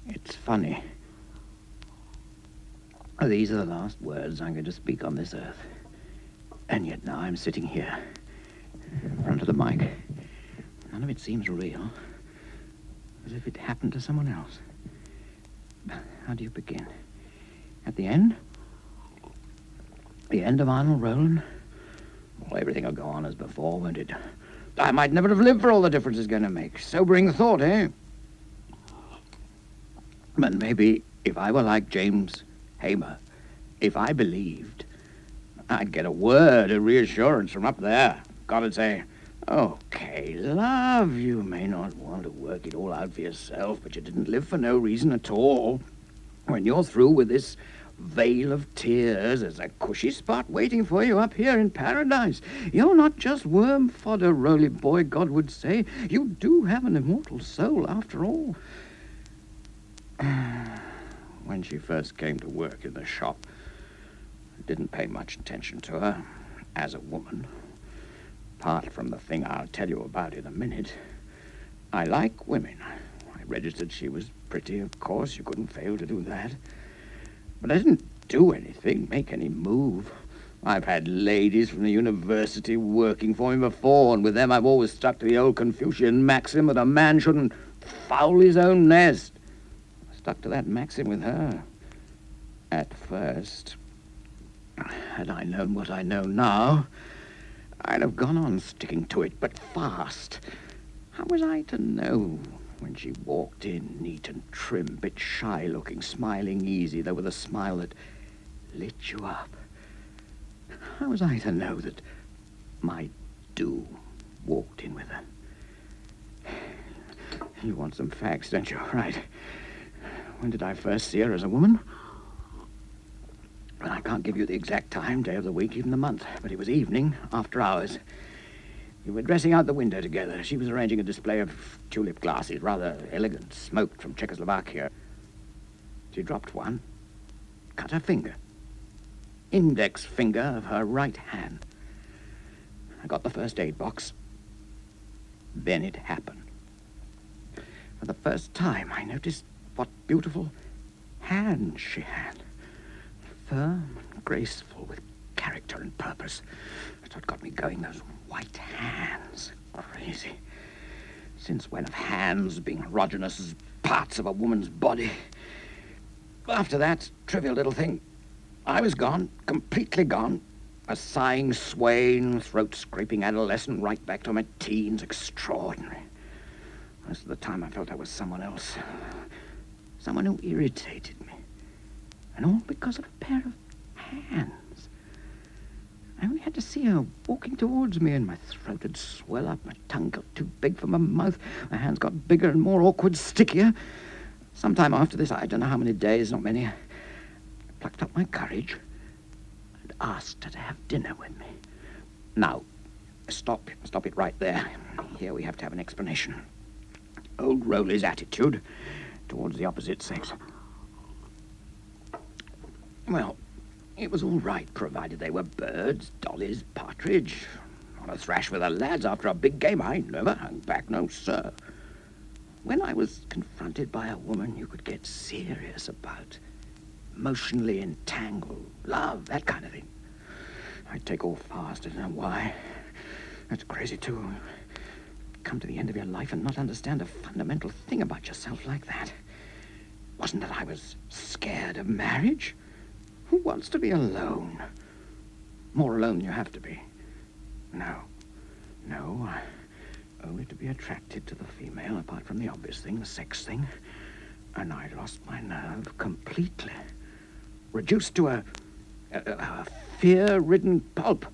It's funny. These are the last words I'm going to speak on this earth. And yet now I'm sitting here, in front of the mic. None of it seems real, as if it happened to someone else. How do you begin? At the end? The end of Arnold, Roland? Well, everything will go on as before, won't it? I might never have lived for all the difference it's going to make. Sobering thought, eh? But maybe if I were like James Hamer, if I believed, I'd get a word of reassurance from up there. God would say, okay, love, you may not want to work it all out for yourself, but you didn't live for no reason at all. When you're through with this vale of tears, there's a cushy spot waiting for you up here in paradise. You're not just worm fodder, Roly boy, God would say. You do have an immortal soul, after all. When she first came to work in the shop, I didn't pay much attention to her as a woman. Apart from the thing I'll tell you about in a minute, I like women. I registered she was pretty, of course. You couldn't fail to do that. But I didn't do anything, make any move. I've had ladies from the university working for me before, and with them I've always stuck to the old Confucian maxim that a man shouldn't foul his own nest. I stuck to that maxim with her. At first, had I known what I know now, I'd have gone on sticking to it, but fast. How was I to know when she walked in, neat and trim, bit shy-looking, smiling easy, though with a smile that lit you up? How was I to know that my doom walked in with her? You want some facts, don't you? Right. When did I first see her as a woman? Well, I can't give you the exact time, day of the week, even the month, but it was evening, after hours. We were dressing out the window together. She was arranging a display of tulip glasses, rather elegant, smoked from Czechoslovakia. She dropped one, cut her finger. Index finger of her right hand. I got the first aid box. Then it happened. For the first time, I noticed what beautiful hands she had. Firm and graceful, with character and purpose. That's what got me going, those white hands. Crazy. Since when have hands been erogenous as parts of a woman's body? After that trivial little thing, I was gone, completely gone. A sighing swain, throat-scraping adolescent, right back to my teens. Extraordinary. Most of the time I felt I was someone else. Someone who irritated me. And all because of a pair of hands. I only had to see her walking towards me, and my throat would swell up, my tongue got too big for my mouth, my hands got bigger and more awkward, stickier. Sometime after this, I don't know how many days, not many, I plucked up my courage and asked her to have dinner with me. Now, stop it right there. Here we have to have an explanation. Old Roly's attitude towards the opposite sex. Well, it was all right, provided they were birds, dollies, partridge. On a thrash with the lads after a big game, I never hung back, no, sir. When I was confronted by a woman you could get serious about, emotionally entangled, love, that kind of thing, I'd take all fast. I don't know why. That's crazy, too. Come to the end of your life and not understand a fundamental thing about yourself like that. Wasn't that I was scared of marriage? Who wants to be alone? More alone than you have to be. No, only to be attracted to the female, apart from the obvious thing, the sex thing. And I lost my nerve completely. Reduced to a fear-ridden pulp.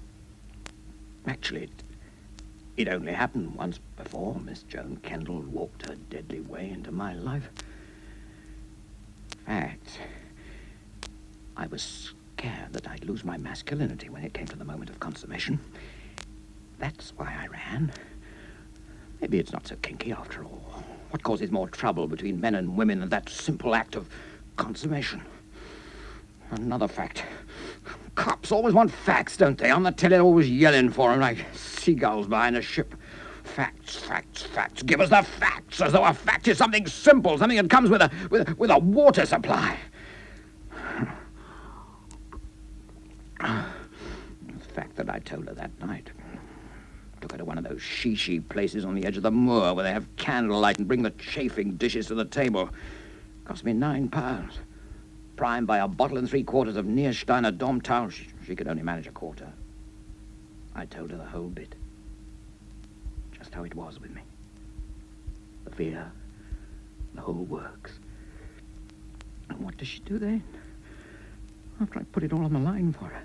Actually, it only happened once before. Miss Joan Kendal walked her deadly way into my life. In fact, I was scared that I'd lose my masculinity when it came to the moment of consummation. That's why I ran. Maybe it's not so kinky after all. What causes more trouble between men and women than that simple act of consummation? Another fact. Cops always want facts, don't they? On the telly, they're always yelling for them like seagulls behind a ship. Facts, facts, facts. Give us the facts, as though a fact is something simple, something that comes with a water supply. The fact that I told her that night. Took her to one of those she places on the edge of the moor where they have candlelight and bring the chafing dishes to the table. Cost me £9. Primed by a bottle and 3/4 of Niersteiner Domtal. She could only manage a quarter. I told her the whole bit. Just how it was with me. The fear, the whole works. And what does she do then? After I put it all on the line for her,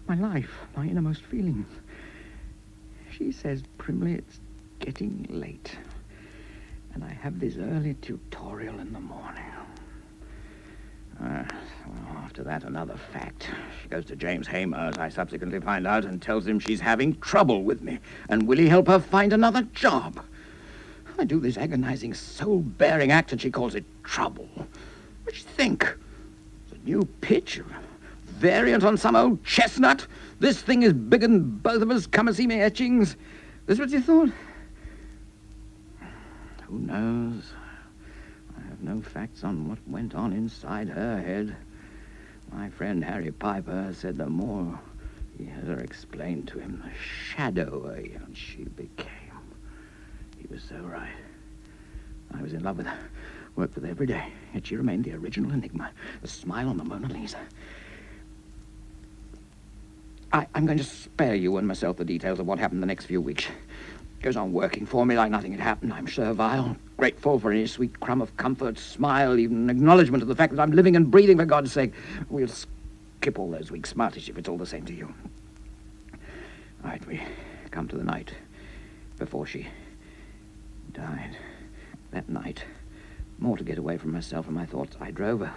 my life, my innermost feelings, she says primly it's getting late, and I have this early tutorial in the morning. Well, after that, another fact. She goes to James Hamer, as I subsequently find out, and tells him she's having trouble with me, and will he help her find another job? I do this agonizing, soul-bearing act, and she calls it trouble. What do you think? It's a new pitch, a variant on some old chestnut? This thing is bigger than both of us. Come and see me etchings. This what you thought? Who knows? I have no facts on what went on inside her head. My friend Harry Piper said the more he had her explain to him, the shadower she became. He was so right. I was in love with her, worked with her every day, yet she remained the original enigma, the smile on the Mona Lisa. I'm going to spare you and myself the details of what happened the next few weeks. Goes on working for me like nothing had happened. I'm servile, grateful for any sweet crumb of comfort, smile, even acknowledgement of the fact that I'm living and breathing, for God's sake. We'll skip all those weeks, smartish, if it's all the same to you. All right, we come to the night before she died. That night, more to get away from myself and my thoughts, I drove her.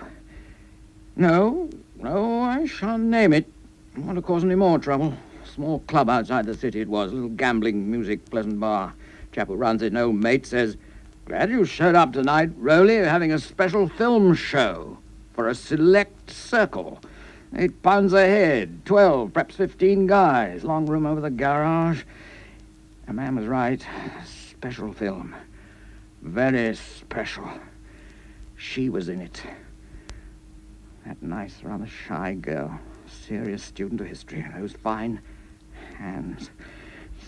No, I shan't name it. I don't want to cause any more trouble. Small club outside the city it was. A little gambling, music, pleasant bar. Chap who runs it, an old mate, says, "Glad you showed up tonight, Earle. Having a special film show for a select circle. £8 a head, 12, perhaps 15 guys. Long room over the garage." A man was right. Special film. Very special. She was in it. That nice, rather shy girl. Serious student of history. Those fine hands.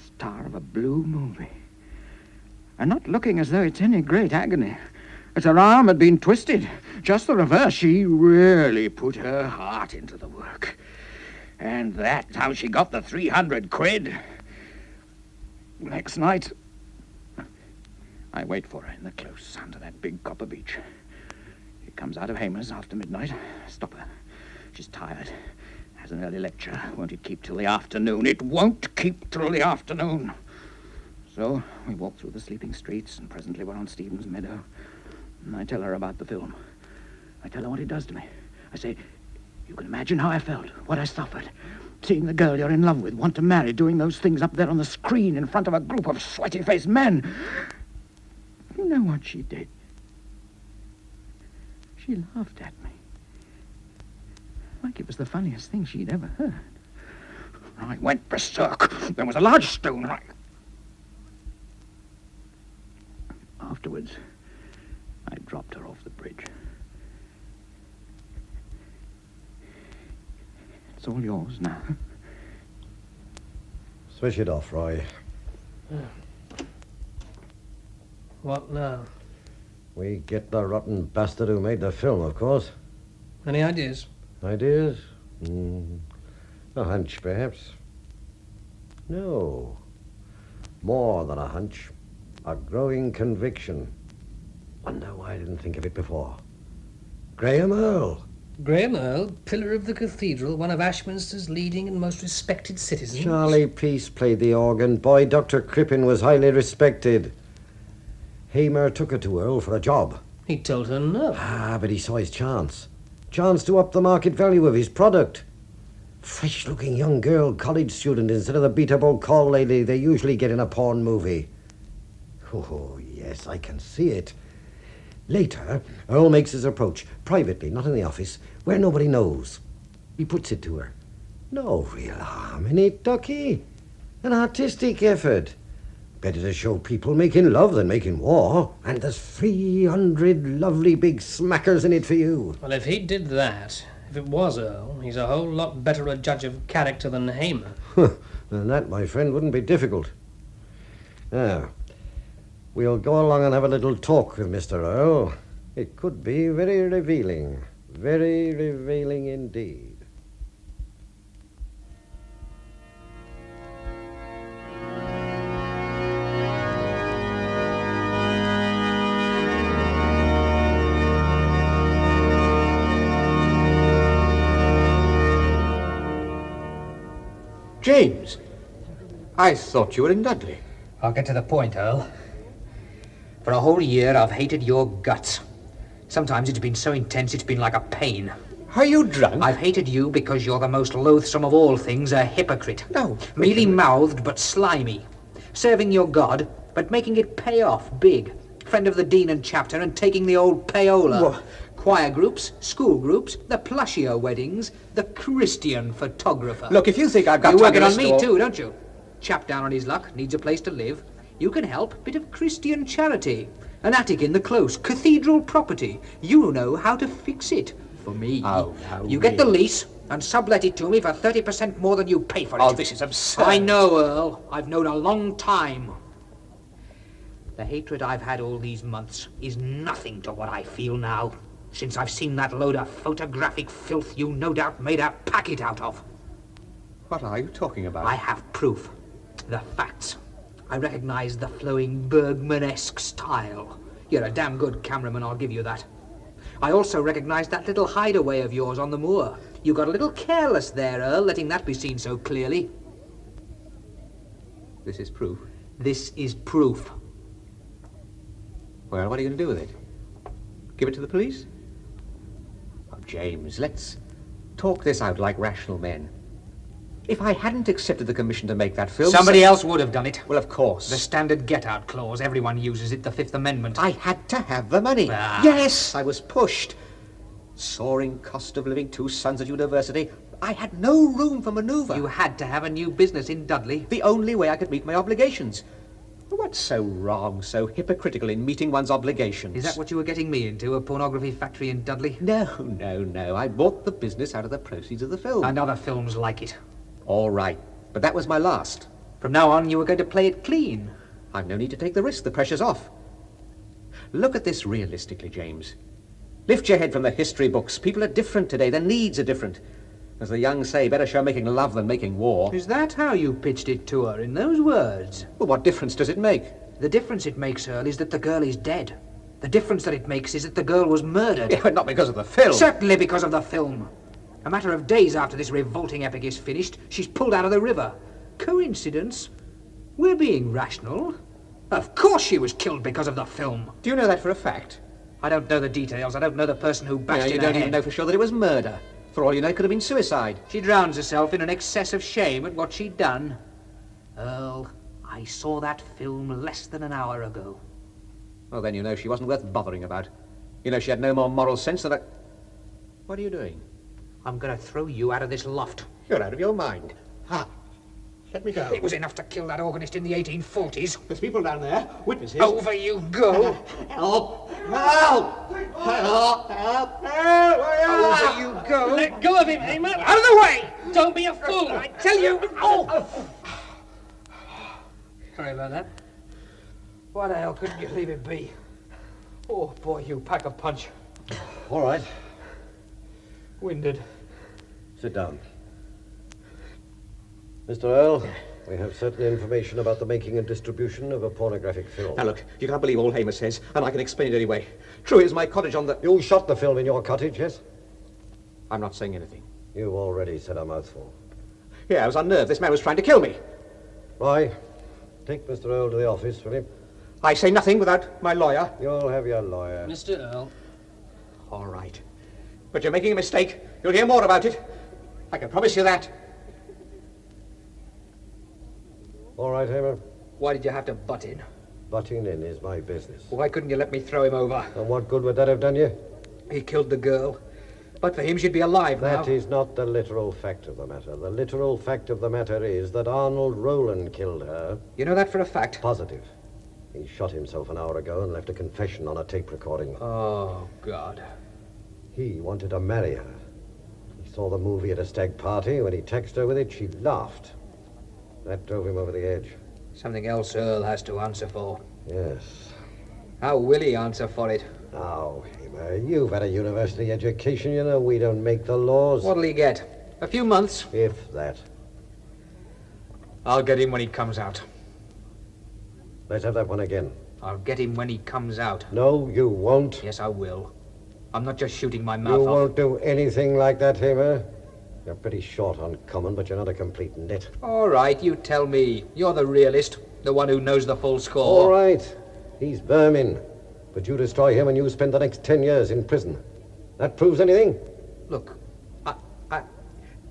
Star of a blue movie. And not looking as though it's any great agony. As her arm had been twisted. Just the reverse. She really put her heart into the work. And that's how she got the 300 quid. Next night, I wait for her in the close under that big copper beech. She comes out of Hamer's after midnight. Stop her. She's tired. Has an early lecture. Won't it keep till the afternoon? It won't keep till the afternoon. So we walk through the sleeping streets, and presently we're on Stephen's Meadow. And I tell her about the film. I tell her what it does to me. I say, you can imagine how I felt, what I suffered. Seeing the girl you're in love with want to marry, doing those things up there on the screen in front of a group of sweaty-faced men. You know what she did? She laughed at me. Like it was the funniest thing she'd ever heard. I went berserk. There was a large stone right. Afterwards, I dropped her off the bridge. It's all yours now. Swish it off, Roy. What now? We get the rotten bastard who made the film, of course. Any ideas? Ideas? A hunch, perhaps. No. More than a hunch. A growing conviction. Wonder why I didn't think of it before. Graham Earle. Graham Earle, pillar of the cathedral, one of Ashminster's leading and most respected citizens. Charlie Peace played the organ. Boy, Dr. Crippen was highly respected. Hamer took her to Earle for a job. He told her no. But he saw his chance. Chance to up the market value of his product. Fresh-looking young girl, college student, instead of the beat-up old call lady they usually get in a porn movie. Oh, yes, I can see it. Later, Earle makes his approach, privately, not in the office, where nobody knows. He puts it to her. No real harm in it, Ducky. An artistic effort. Better to show people making love than making war. And there's 300 lovely big smackers in it for you. Well, if he did that, if it was Earle, he's a whole lot better a judge of character than Hamer. And that, my friend, wouldn't be difficult. Now, we'll go along and have a little talk with Mr. Earle. It could be very revealing. Very revealing indeed. James, I thought you were in Dudley. I'll get to the point, Earle. For a whole year, I've hated your guts. Sometimes it's been so intense, it's been like a pain. Are you drunk? I've hated you because you're the most loathsome of all things, a hypocrite. No. Mealy-mouthed but slimy. Serving your God, but making it pay off big. Friend of the dean and chapter and taking the old payola. What? Choir groups, school groups, the plushio weddings, the Christian photographer. Look, if you think I've got You're time working to on listen me to all- too, don't you? Chap down on his luck, needs a place to live. You can help. Bit of Christian charity. An attic in the close. Cathedral property. You know how to fix it. For me. Oh, no, You get the really? lease and sublet it to me for 30% more than you pay for it. Oh, this is absurd. I know, Earle. I've known a long time. The hatred I've had all these months is nothing to what I feel now. Since I've seen that load of photographic filth you no doubt made a packet out of. What are you talking about? I have proof. The facts. I recognize the flowing Bergman-esque style. You're a damn good cameraman, I'll give you that. I also recognize that little hideaway of yours on the moor. You got a little careless there, Earle, letting that be seen so clearly. This is proof. This is proof. Well, what are you going to do with it? Give it to the police? Oh, James, let's talk this out like rational men. If I hadn't accepted the commission to make that film... Somebody else would have done it. Well, of course. The standard get-out clause. Everyone uses it, the Fifth Amendment. I had to have the money. Ah. Yes, I was pushed. Soaring cost of living, 2 sons at university. I had no room for maneuver. You had to have a new business in Dudley. The only way I could meet my obligations. What's so wrong, so hypocritical in meeting one's obligations? Is that what you were getting me into, a pornography factory in Dudley? No. I bought the business out of the proceeds of the film. And other films like it. All right, but that was my last. From now on, you were going to play it clean. I've no need to take the risk. The pressure's off. Look at this realistically, James. Lift your head from the history books. People are different today. Their needs are different. As the young say, better show making love than making war. Is that how you pitched it to her, in those words? Well, what difference does it make? The difference it makes, Earle, is that the girl is dead. The difference that it makes is that the girl was murdered. Yeah, but not because of the film. Certainly because of the film. A matter of days after this revolting epic is finished, she's pulled out of the river. Coincidence? We're being rational. Of course she was killed because of the film. Do you know that for a fact? I don't know the details. I don't know the person who bashed You in don't her even head. know for sure that it was murder. For all you know, it could have been suicide. She drowns herself in an excess of shame at what she'd done. Earle, I saw that film less than an hour ago. Well, then you know she wasn't worth bothering about. You know she had no more moral sense than a... What are you doing? I'm going to throw you out of this loft. You're out of your mind. Let me go. It was enough to kill that organist in the 1840s. There's people down there, witnesses. Over you go. Help! Help! Help! Help! Over you go. Let go of him, Hamer. Out of the way! Don't be a fool, I tell you. Oh! Sorry about that. Why the hell couldn't you leave it be? Oh, boy, you pack a punch. All right. Winded. Sit down. Mr. Earle, we have certain information about the making and distribution of a pornographic film. Now look, you can't believe all Hamer says, and I can explain it anyway. True is my cottage on the... You shot the film in your cottage, yes? I'm not saying anything. You've already said a mouthful. Yeah, I was unnerved. This man was trying to kill me. Why? Take Mr. Earle to the office, will you? I say nothing without my lawyer. You'll have your lawyer. Mr. Earle. All right. But you're making a mistake. You'll hear more about it. I can promise you that. All right, Hamer. Why did you have to butt in? Butting in is my business. Why couldn't you let me throw him over? And what good would that have done you? He killed the girl. But for him, she'd be alive now. That is not the literal fact of the matter. The literal fact of the matter is that Arnold Roland killed her. You know that for a fact? Positive. He shot himself an hour ago and left a confession on a tape recording. Oh, God. He wanted to marry her. He saw the movie at a stag party. When he texted her with it, she laughed. That drove him over the edge. Something else Earle has to answer for. Yes. How will he answer for it? Now, Hamer, you've had a university education. You know we don't make the laws. What'll he get? A few months? If that. I'll get him when he comes out. Let's have that one again. I'll get him when he comes out. No, you won't. Yes, I will. I'm not just shooting my mouth You off. won't do anything like that, Hamer. You're pretty short on common, but you're not a complete nit. All right, you tell me. You're the realist, the one who knows the full score. All right. He's vermin. But you destroy him and you spend the next 10 years in prison. That proves anything? Look,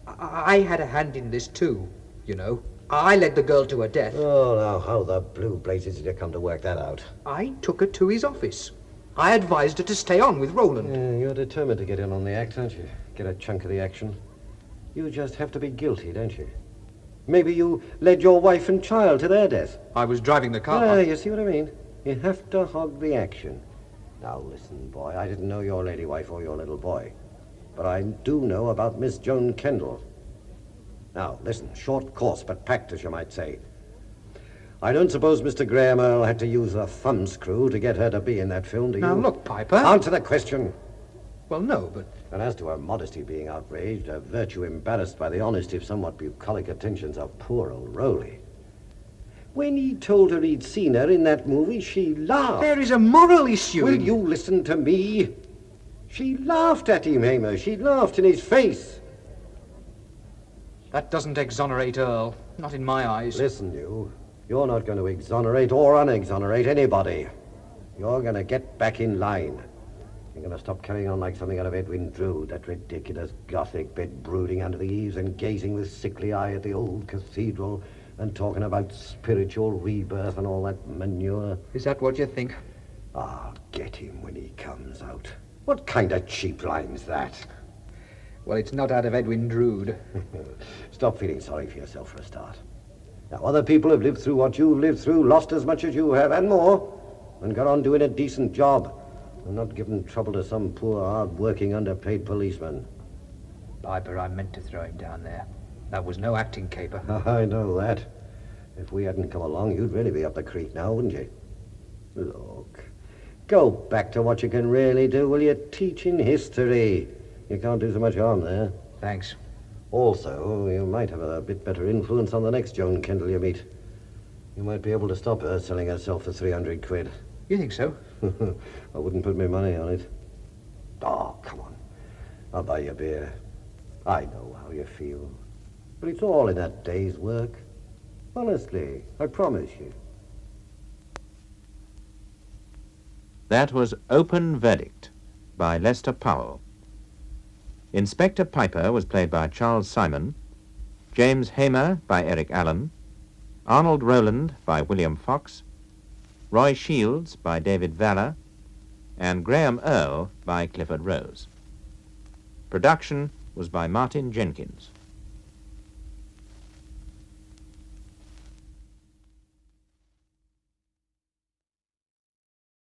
I had a hand in this too, you know. I led the girl to her death. Oh, now, how the blue blazes did you come to work that out? I took her to his office. I advised her to stay on with Roland. Yeah, you're determined to get in on the act, aren't you? Get a chunk of the action. You just have to be guilty, don't you? Maybe you led your wife and child to their death. I was driving the car. Ah, you see what I mean? You have to hog the action. Now, listen, boy, I didn't know your lady wife or your little boy. But I do know about Miss Joan Kendal. Now, listen, short course, but packed, as you might say. I don't suppose Mr. Graham Earle had to use a thumbscrew to get her to be in that film, do you? Now, look, Piper. Answer the question. Well, no, but... And as to her modesty being outraged, her virtue embarrassed by the honest if somewhat bucolic attentions of poor old Rowley. When he told her he'd seen her in that movie, she laughed. There is a moral issue. Will you listen to me? She laughed at him, Hamer. She laughed in his face. That doesn't exonerate Earle. Not in my eyes. Listen, you. You're not going to exonerate or unexonerate anybody. You're going to get back in line. You're going to stop carrying on like something out of Edwin Drood, that ridiculous Gothic bed brooding under the eaves and gazing with sickly eye at the old cathedral and talking about spiritual rebirth and all that manure. Is that what you think? I'll get him when he comes out. What kind of cheap line's that? Well, it's not out of Edwin Drood. Stop feeling sorry for yourself for a start. Now, other people have lived through what you've lived through, lost as much as you have, and more, and got on doing a decent job, and not giving trouble to some poor, hard-working, underpaid policeman. Piper, I meant to throw him down there. That was no acting caper. I know that. If we hadn't come along, you'd really be up the creek now, wouldn't you? Look, go back to what you can really do, will you? Teaching history. You can't do so much harm there. Thanks. Also, you might have a bit better influence on the next Joan Kendal you meet. You might be able to stop her selling herself for 300 quid. You think so? I wouldn't put my money on it. Oh, come on. I'll buy you a beer. I know how you feel. But it's all in that day's work. Honestly, I promise you. That was Open Verdict by Lester Powell. Inspector Piper was played by Charles Simon, James Hamer by Eric Allen, Arnold Roland by William Fox, Roy Shields by David Valla, and Graham Earle by Clifford Rose. Production was by Martin Jenkins.